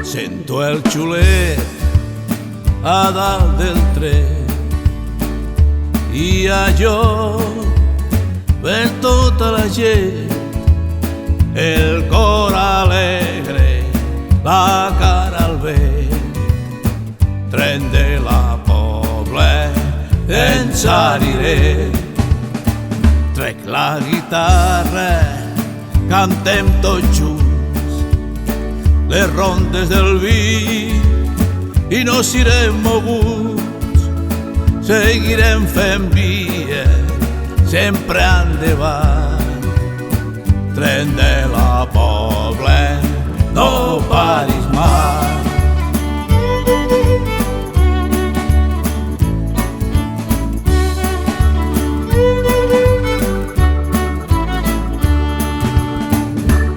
Sento el xulet a dalt del tren i allò per tota la gent, el cor alegre, la cara al vent. Tren de la Pobla ens anirem. Trec la guitarra, cantem tots junts les rondes del vi i nos irem moguts, seguirem fent via, sempre endavant. Tren de la Pobla, no paris mai.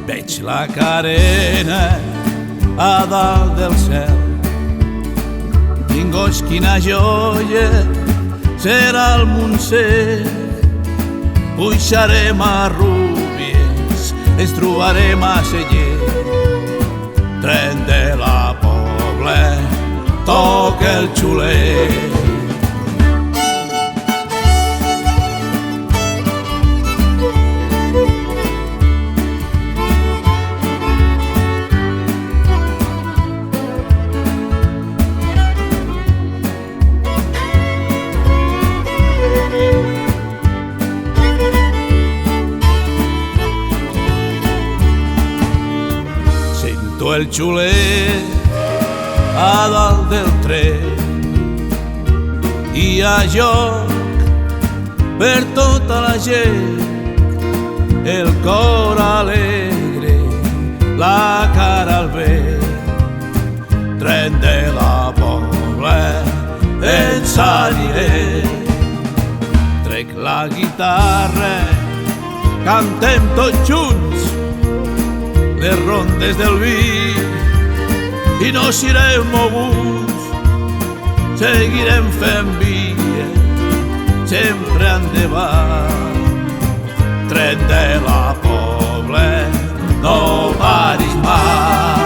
Veig la carena a dalt del cel, Goig, quina joia serà el Montsec. Pujarem a Rúbies, ens trobarem a Sallent. Tren de la Pobla, toca el xulet. El xulet a dalt del tren i a joc per tota la gent, el cor alegre, la cara al vent. Tren de la Pobla, ens anirem. Trec la guitarra, cantem tots junts les rondes del vi i nos irem moguts, seguirem fent via, sempre endavant. Tren de la Pobla, no paris mai.